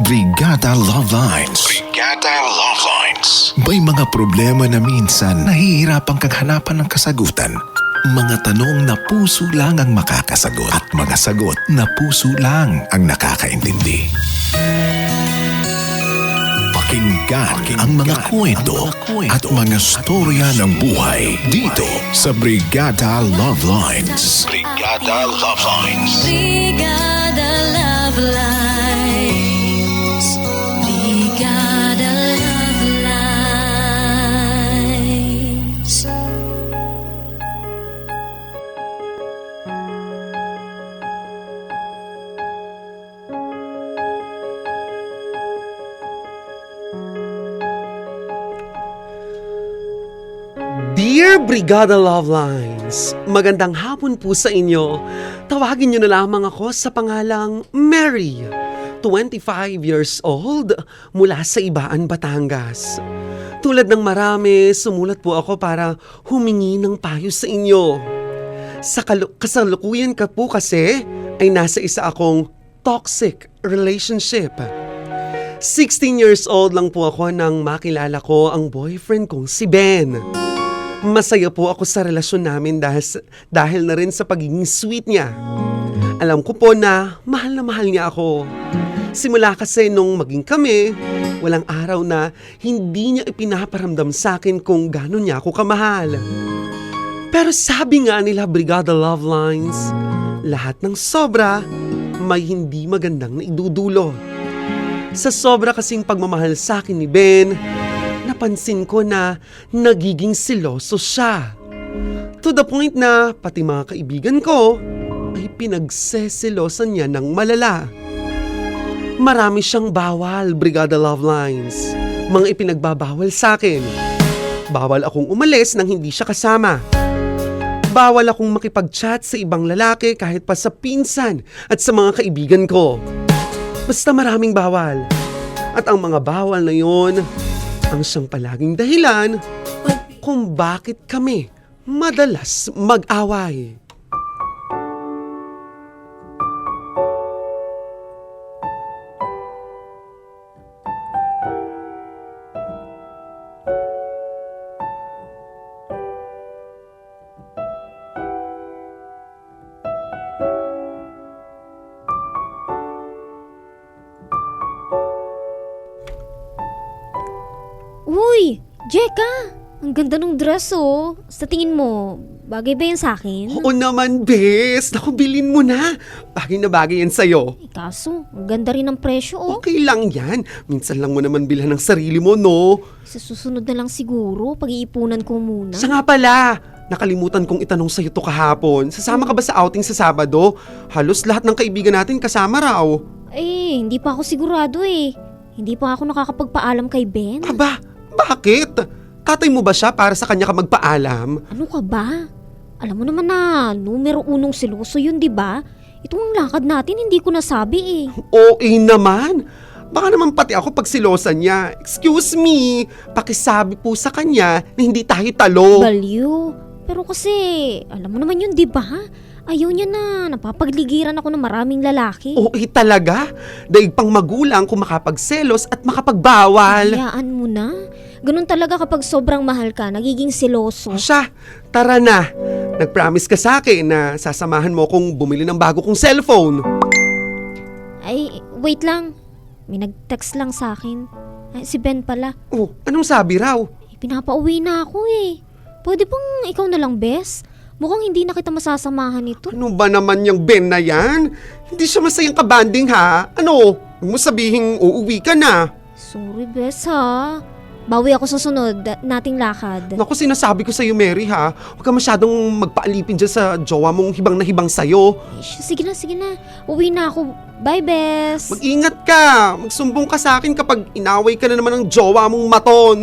Brigada Love Lines. Brigada Love Lines. May mga problema na minsan nahihirapan kang hanapan ng kasagutan. Mga tanong na puso lang ang makakasagot at mga sagot na puso lang ang nakakaintindi. Pakinggan ang mga kwento at mga storya ng buhay dito sa Brigada Love Lines. Brigada Love Lines. Brigada Love Lines. Brigada Love Lines. Dear Brigada Love Lines, magandang hapon po sa inyo. Tawagin niyo na lamang ako sa pangalang Mary, 25 years old, mula sa Ibaan, Batangas. Tulad ng marami, sumulat po ako para humingi ng payo sa inyo. Sa kasalukuyan ka po kasi ay nasa isa akong toxic relationship. 16 years old lang po ako nang makilala ko ang boyfriend kong si Ben. Masaya po ako sa relasyon namin dahil na rin sa pagiging sweet niya. Alam ko po na mahal niya ako. Simula kasi nung maging kami, walang araw na hindi niya ipinaparamdam sa akin kung gano'n niya ako kamahal. Pero sabi nga nila Brigada Love Lines, lahat ng sobra may hindi magandang naidudulo. Sa sobra kasing pagmamahal sa akin ni Ben, napansin ko na nagiging seloso siya. To the point na pati mga kaibigan ko ay pinagseselosan niya ng malala. Marami siyang bawal, Brigada Love Lines. Mga ipinagbabawal sa akin. Bawal akong umalis nang hindi siya kasama. Bawal akong makipag-chat sa ibang lalaki kahit pa sa pinsan at sa mga kaibigan ko. Basta maraming bawal. At ang mga bawal na yon ang siyang palaging dahilan kung bakit kami madalas mag-away. Uy, Jeka! Ang ganda ng dress oh. Sa tingin mo, bagay ba yan sa akin? Oo naman, bes. Naku, bilhin mo na. Bagay na bagay yan sa'yo. Kaso, ang ganda rin ng presyo oh. Okay lang yan. Minsan lang mo naman bilhan ng sarili mo, no? Sa susunod na lang siguro, pag-iipunan ko muna. Siya nga pala. Nakalimutan kong itanong sa'yo to kahapon. Sasama ka ba sa outing sa Sabado? Halos lahat ng kaibigan natin kasama raw. Hindi pa ako sigurado eh. Hindi pa ako nakakapagpaalam kay Ben. Aba, bakit? Tatay mo ba siya para sa kanya ka magpaalam? Ano ka ba? Alam mo naman na, numero unong seloso yun, di ba? Itong lakad natin, hindi ko nasabi eh. Okay naman. Baka naman pati ako pagsilosan niya. Excuse me, pakisabi po sa kanya na hindi tayo talo. Baliw. Pero kasi, alam mo naman yun, di ba? Ayaw niya na, napapagligiran ako ng maraming lalaki. Okay talaga. Daig pang magulang kung makapagselos at makapagbawal. Hayaan mo na. Ganun talaga kapag sobrang mahal ka, nagiging seloso. O siya, tara na. Nag-promise ka sa akin na sasamahan mo kong bumili ng bago kong cellphone. Ay, wait lang. May nag-text lang sa akin. Ay, si Ben pala. Oh, anong sabi raw? Pinapauwi na ako eh. Pwede bang ikaw na lang, Bes? Mukhang hindi na kita masasamahan nito. Ano ba naman yung Ben na yan? Hindi siya masayang kabanding ha? Ano? Huwag mo sabihing uuwi ka na. Sorry, Bes ha. Bawi ako sa sunod nating lakad. Naku, sinasabi ko sa'yo, Mary ha. Huwag ka masyadong magpaalipin dyan sa jowa mong hibang na hibang sa'yo. Sige na. Uwi na ako. Bye, Bes. Mag-ingat ka. Magsumbong ka sa akin kapag inaway ka na naman ng jowa mong maton.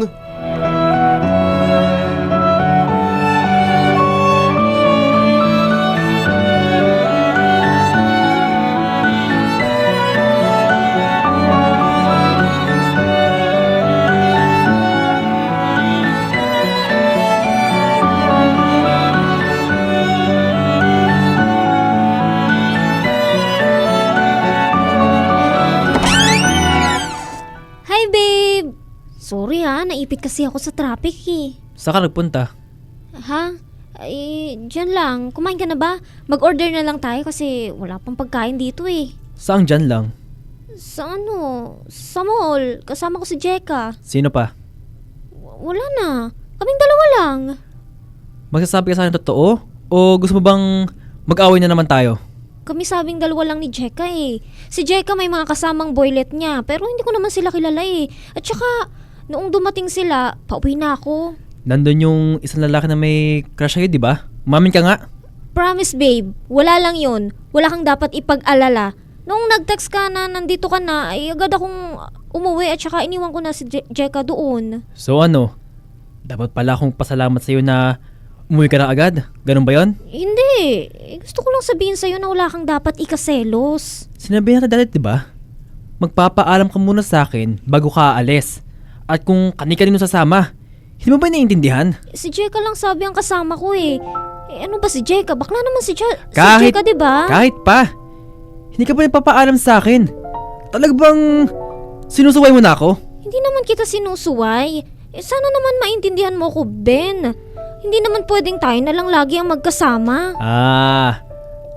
Sorry ha, naipit kasi ako sa traffic eh. Saan ka nagpunta? Ha? Dyan lang. Kumain ka na ba? Mag-order na lang tayo kasi wala pang pagkain dito eh. Saan dyan lang? Sa Sa mall. Kasama ko si Jeka. Sino pa? Wala na. Kaming dalawa lang. Magsasabi ka sa akin totoo? O gusto mo bang mag-away na naman tayo? Kami sabing dalawa lang ni Jeka eh. Si Jeka may mga kasamang boylet niya pero hindi ko naman sila kilala eh. At saka, noong dumating sila, pauwi na ako. Nandun yung isang lalaki na may crush sa'yo, di ba? Umamin ka nga. Promise babe, wala lang yun. Wala kang dapat ipag-alala. Noong nag-text ka na nandito ka na, ay agad akong umuwi at saka iniwan ko na si Jeka doon. So ano? Dapat pala akong pasalamat sa'yo na umuwi ka na agad? Ganun ba yon? Hindi. Gusto ko lang sabihin sa'yo na wala kang dapat ikaselos. Sinabi natin dati, di ba? Magpapaalam ka muna sa akin bago ka aalis. At kung kani-kanino sasama, hindi mo ba naiintindihan? Si Jeka lang sabi ang kasama ko eh. Ano ba si Jeka? Bakla naman si Kahit- Jeka, di ba? Kahit pa, hindi ka pa nagpapaalam sa akin. Talaga bang sinusuway mo na ako? Hindi naman kita sinusuway. Sana naman maintindihan mo ko, Ben. Hindi naman pwedeng tayo na lang lagi ang magkasama.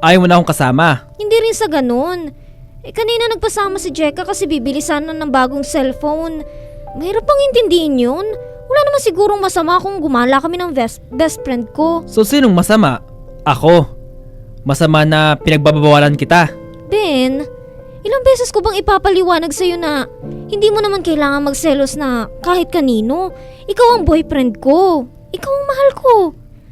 Ayaw mo na akong kasama. Hindi rin sa ganun. Kanina nagpasama si Jeka kasi bibili sana ng bagong cellphone. Mahirap pang intindihin yun. Wala naman sigurong masama kung gumala kami ng best friend ko. So sinong masama? Ako. Masama na pinagbabawalan kita. Ben, ilang beses ko bang ipapaliwanag sa'yo na hindi mo naman kailangan magselos na kahit kanino. Ikaw ang boyfriend ko. Ikaw ang mahal ko.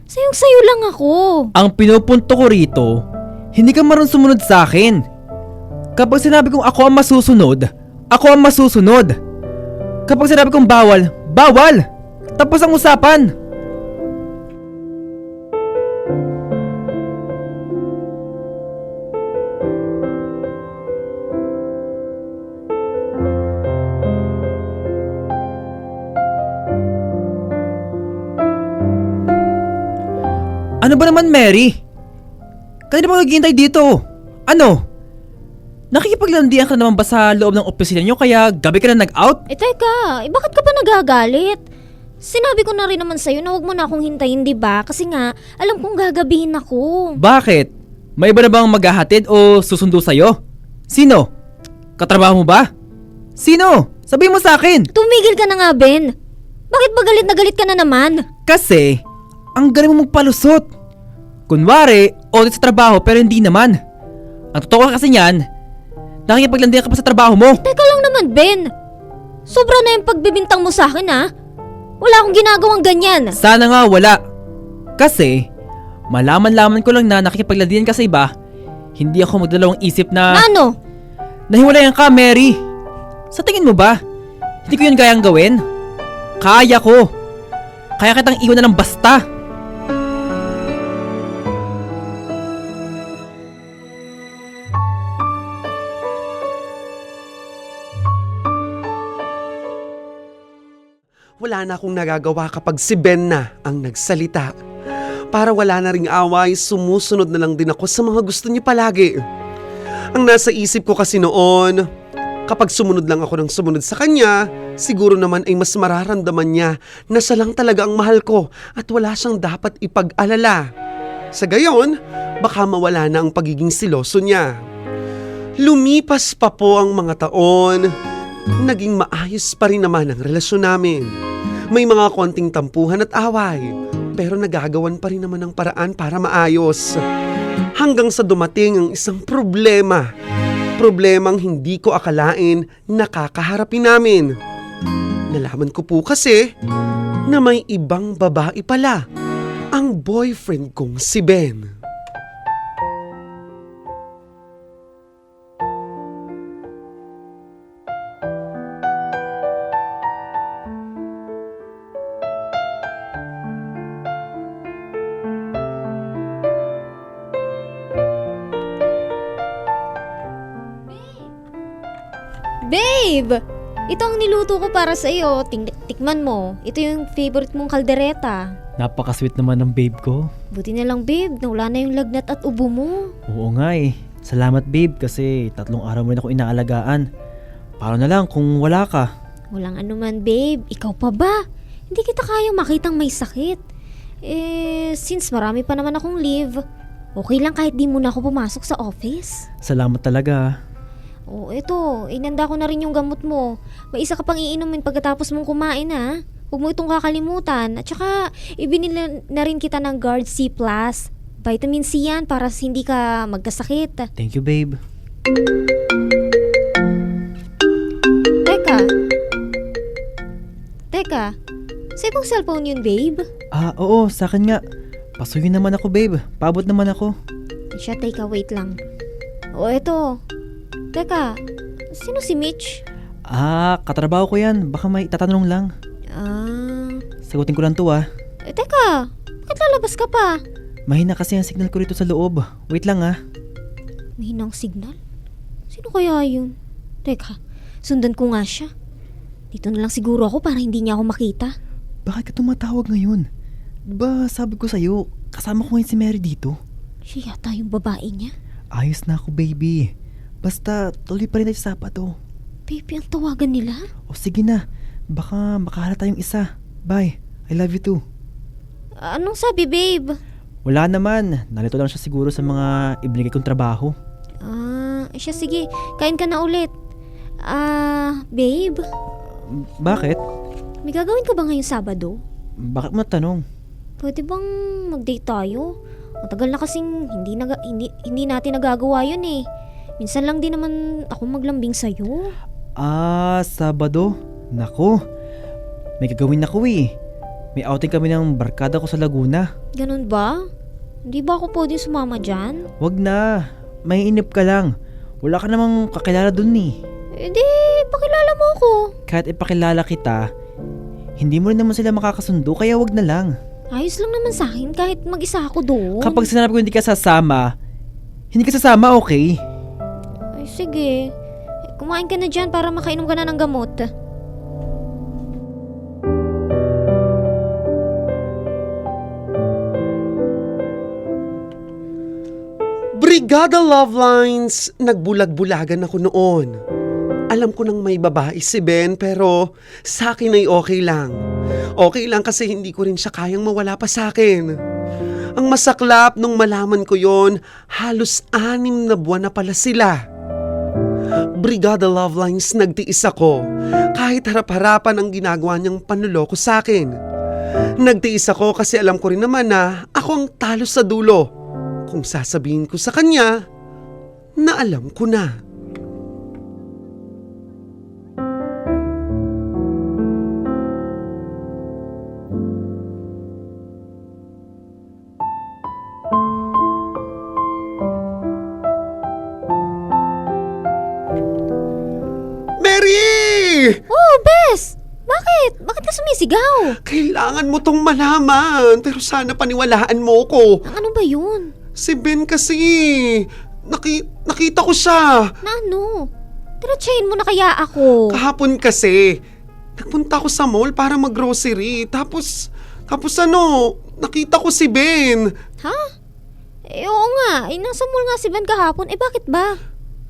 Sayong-sayo lang ako. Ang pinupunto ko rito, hindi ka marunong sumunod sa akin. Kapag sinabi kong ako ang masusunod, ako ang masusunod. Kapag sinabi kong bawal, bawal! Tapos ang usapan! Ano ba naman, Mary? Kanina ba naghihintay dito? Ano? Nakikipaglandian ka naman ba sa loob ng opisina nyo kaya gabi ka na nag-out? Teka, bakit ka pa nagagalit? Sinabi ko na rin naman sa'yo na huwag mo na akong hintayin, di ba? Kasi nga, alam kong gagabihin ako. Bakit? May iba na bang maghahatid o susundo sa'yo? Sino? Katrabaho mo ba? Sino? Sabihin mo sa akin! Tumigil ka na nga, Ben. Bakit ba galit na galit ka na naman? Kasi, ang galing mo magpalusot. Kunwari, audit sa trabaho pero hindi naman. Ang totoo kasi niyan, nakikipaglandian ka pa sa trabaho mo. Teka lang naman, Ben. Sobra na yung pagbibintang mo sa akin, ha? Wala akong ginagawang ganyan. Sana nga wala. Kasi, malaman-laman ko lang na nakikipaglandian ka sa iba, hindi ako magdalawang isip na... Ano? Nahiwalayan ka, Mary. Sa tingin mo ba, hindi ko yun kayang gawin? Kaya ko. Kaya kitang iwan na ng basta. Wala na akong nagagawa kapag si Ben na ang nagsalita. Para wala na ring away, sumusunod na lang din ako sa mga gusto niya palagi. Ang nasa isip ko kasi noon, kapag sumunod lang ako ng sumunod sa kanya, siguro naman ay mas mararamdaman niya na siya lang talaga ang mahal ko at wala siyang dapat ipag-alala. Sa gayon, baka mawala na ang pagiging siloso niya. Lumipas pa po ang mga taon, naging maayos pa rin naman ang relasyon namin. May mga konting tampuhan at away, pero nagagawan pa rin naman ng paraan para maayos. Hanggang sa dumating ang isang problema. Problemang hindi ko akalain na kakaharapin namin. Nalaman ko po kasi na may ibang babae pala ang boyfriend kong si Ben. Babe! Ito ang niluto ko para sa iyo. Tikman mo. Ito yung favorite mong kaldereta. Napaka-sweet naman ng babe ko. Buti na lang, babe, na wala na yung lagnat at ubo mo. Oo nga eh. Salamat babe kasi 3 araw mo rin ako inaalagaan. Paano na lang kung wala ka? Walang anuman, babe. Ikaw pa ba? Hindi kita kayang makitang may sakit. Since marami pa naman akong leave, okay lang kahit di muna ako pumasok sa office. Salamat talaga. Oh, eto, inanda ko na rin yung gamot mo. May isa ka pang iinumin pagkatapos mong kumain, ha? Huwag mo itong kakalimutan. At saka, ibinili na rin kita ng Guard C+. Vitamin C yan para hindi ka magkasakit. Thank you, babe. Teka, sa ibang cellphone yun, babe? Oo, sa akin nga. Pasuyin naman ako, babe. Paabot naman ako. Siya, teka, wait lang. O, eto. Teka, sino si Mitch? Katrabaho ko yan. Baka may tatanong lang. Sagutin ko lang to Teka, bakit lalabas ka pa? Mahina kasi ang signal ko rito sa loob. Wait lang Mahinang signal? Sino kaya yun? Teka, sundan ko nga siya. Dito na lang siguro ako para hindi niya ako makita. Bakit ka tumatawag ngayon? Diba sabi ko sa'yo, kasama ko ngayon si Mary dito. Siya yata yung babae niya. Ayos na ako, baby. Basta tuloy pa rin tayo sa Sabado. Baby, ang tawagan nila? O sige na, baka makahalata yung isa. Bye, I love you too. Anong sabi, babe? Wala naman, nalito lang siya siguro sa mga ibinigay kong trabaho. Siya, sige, kain ka na ulit. Babe, Bakit? may gagawin ka ba ngayong Sabado? Bakit mo natanong? Pwede bang mag-date tayo? Matagal na kasing hindi natin nagagawa yun eh. Minsan lang din naman ako maglambing sa'yo. Sabado? Nako, may gagawin ako eh. May outing kami ng barkada ko sa Laguna. Ganun ba? Hindi ba ako pwedeng sumama dyan? Wag na, may inip ka lang. Wala ka namang kakilala dun eh. Di, pakilala mo ako. Kahit ipakilala kita, hindi mo rin naman sila makakasundo kaya wag na lang. Ayos lang naman sa akin kahit mag-isa ako doon. Kapag sinabi ko hindi ka sasama, okay? Ay, sige. Kumain ka na dyan para makainom ka na ng gamot. Brigada Love Lines, nagbulag-bulagan ako noon. Alam ko nang may babae si Ben pero sa akin ay okay lang. Okay lang kasi hindi ko rin siya kayang mawala pa sa akin. Ang masaklap nung malaman ko yon, halos 6 na buwan na pala sila. Brigada Love Lines, nagtiis ako kahit harap-harapan ang ginagawa niyang panloloko sa akin. Nagtiis ako kasi alam ko rin naman na ako ang talo sa dulo kung sasabihin ko sa kanya na alam ko na. Mary! Oh, Bes! Bakit? Bakit ka sumisigaw? Kailangan mo tong malaman, pero sana paniwalaan mo ko. Ang ano ba yun? Si Ben kasi, nakita ko siya. Na ano? Diretsahin mo na kaya ako. Kahapon kasi, nagpunta ko sa mall para mag-grocery. Tapos nakita ko si Ben. Ha? Oo nga. Nasa mall nga si Ben kahapon. Bakit ba?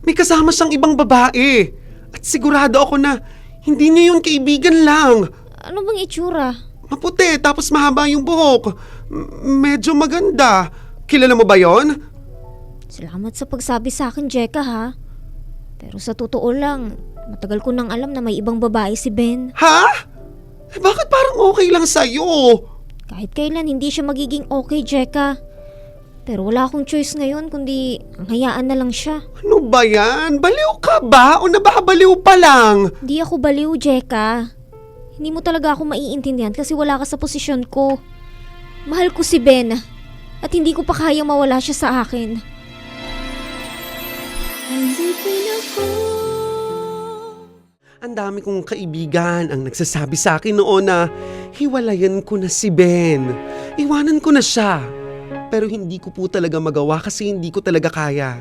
May kasama siyang ibang babae. At sigurado ako na hindi niya yun, kaibigan lang. Ano bang itsura? Maputi, tapos mahaba yung buhok. Medyo maganda. Kilala mo ba yon? Salamat sa pagsabi sa akin, Jeka, ha? Pero sa totoo lang, matagal ko nang alam na may ibang babae si Ben. Ha? Bakit parang okay lang sa'yo? Kahit kailan hindi siya magiging okay, Jeka. Pero wala akong choice ngayon kundi ang hayaan na lang siya. Ano ba yan? Baliw ka ba? O nababaliw pa lang? Di ako baliw, Jeka. Hindi mo talaga ako maiintindihan kasi wala ka sa posisyon ko. Mahal ko si Ben at hindi ko pa kayang mawala siya sa akin. Ang dami kong kaibigan ang nagsasabi sa akin noon na hiwalayan ko na si Ben. Iwanan ko na siya. Pero hindi ko po talaga magawa kasi hindi ko talaga kaya.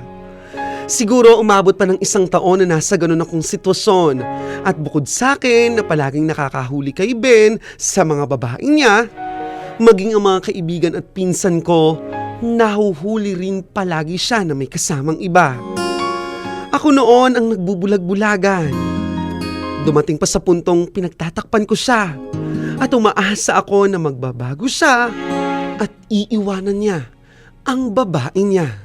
Siguro umabot pa ng 1 taon na nasa ganun akong sitwasyon. At bukod sa akin na palaging nakakahuli kay Ben sa mga babaeng niya, maging ang mga kaibigan at pinsan ko, nahuhuli rin palagi siya na may kasamang iba. Ako noon ang nagbubulag-bulagan. Dumating pa sa puntong pinagtatakpan ko siya at umaasa ako na magbabago siya at iiwanan niya ang babae niya.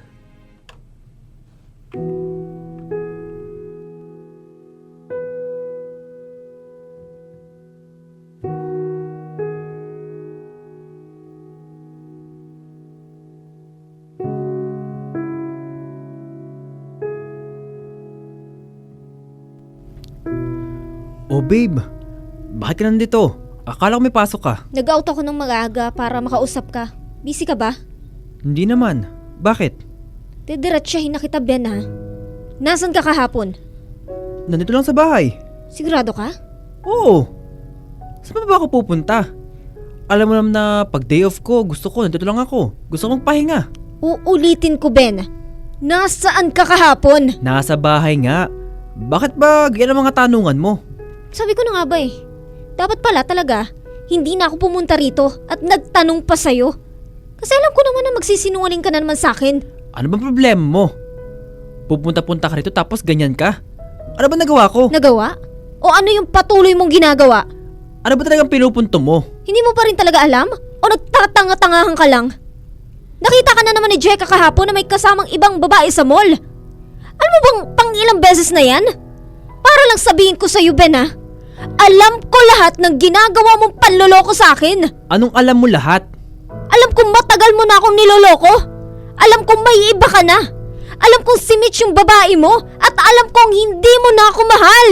Oh babe, bakit ka nandito? Akala ko may pasok ka. Nag-out ako ng maaga para makausap ka. Busy ka ba? Hindi naman. Bakit? Didiretsahin na kita, Ben, ha? Nasaan ka kahapon? Nandito lang sa bahay. Sigurado ka? Oo. Saan pa ba ako pupunta? Alam mo naman na pag day off ko, gusto ko, nandito lang ako. Gusto ko magpahinga. Uulitin ko, Ben. Nasaan ka kahapon? Nasa bahay nga. Bakit ba ganyan ang mga tanungan mo? Sabi ko na nga ba eh. Dapat pala talaga, hindi na ako pumunta rito at nagtanong pa sa'yo. Kasi alam ko naman na magsisinungaling ka na naman sa akin. Ano bang problema mo? Pupunta-punta ka rito tapos ganyan ka? Ano ba nagawa ko? Nagawa? O ano yung patuloy mong ginagawa? Ano ba talagang pinupunto mo? Hindi mo pa rin talaga alam? O nagtatanga-tangahan ka lang? Nakita ka na naman ni Jeka kahapon na may kasamang ibang babae sa mall. Alam mo bang pang ilang beses na yan? Para lang sabihin ko sa'yo, Ben, ha? Alam ko lahat ng ginagawa mong panloloko sa akin. Anong alam mo lahat? Alam kong matagal mo na akong niloloko. Alam kong may iba ka na. Alam kong si Mitch yung babae mo at alam kong hindi mo na ako mahal.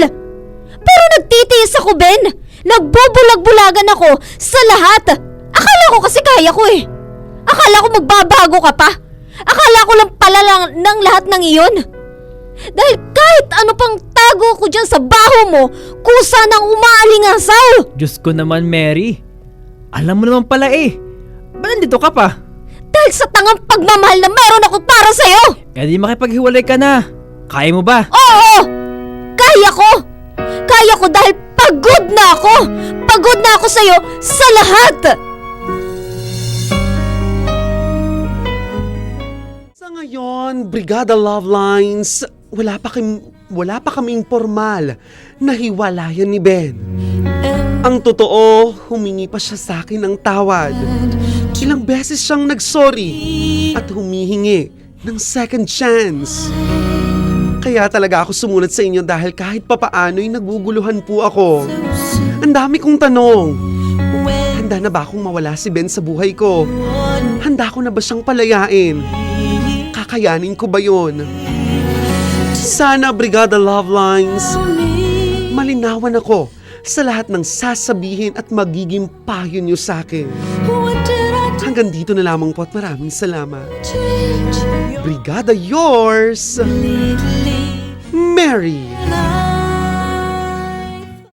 Pero nagtitiis ako, Ben. Nagbubulag-bulagan ako sa lahat. Akala ko kasi kaya ko eh. Akala ko magbabago ka pa. Akala ko lang pala lang ng lahat ng iyon. Dahil kahit ano pang tago ko dyan sa baho mo, kusa nang umaalingasaw. Diyos ko naman, Mary. Alam mo naman pala eh. Ba't nandito ka pa? Dahil sa tangang pagmamahal na meron ako para sa'yo. Eh di makipaghiwalay ka na. Kaya mo ba? Oo! Kaya ko! Kaya ko dahil pagod na ako! Pagod na ako sa'yo sa lahat! Sa ngayon, Brigada Love Lines, wala pa kaming formal na hiwalayan ni Ben. Ang totoo, humingi pa siya sa akin ng tawad. Ilang beses siyang nagsorry at humihingi ng second chance. Kaya talaga ako sumunod sa inyo dahil kahit papaano'y naguguluhan po ako. Ang dami kong tanong. Handa na ba akong mawala si Ben sa buhay ko? Handa ko na ba siyang palayain? Kakayanin ko ba yun? Sana, Brigada Love Lines, malinawan ako sa lahat ng sasabihin at magiging payo niyo sa akin. Hanggang dito na lamang po at maraming salamat. Brigada yours, Mary.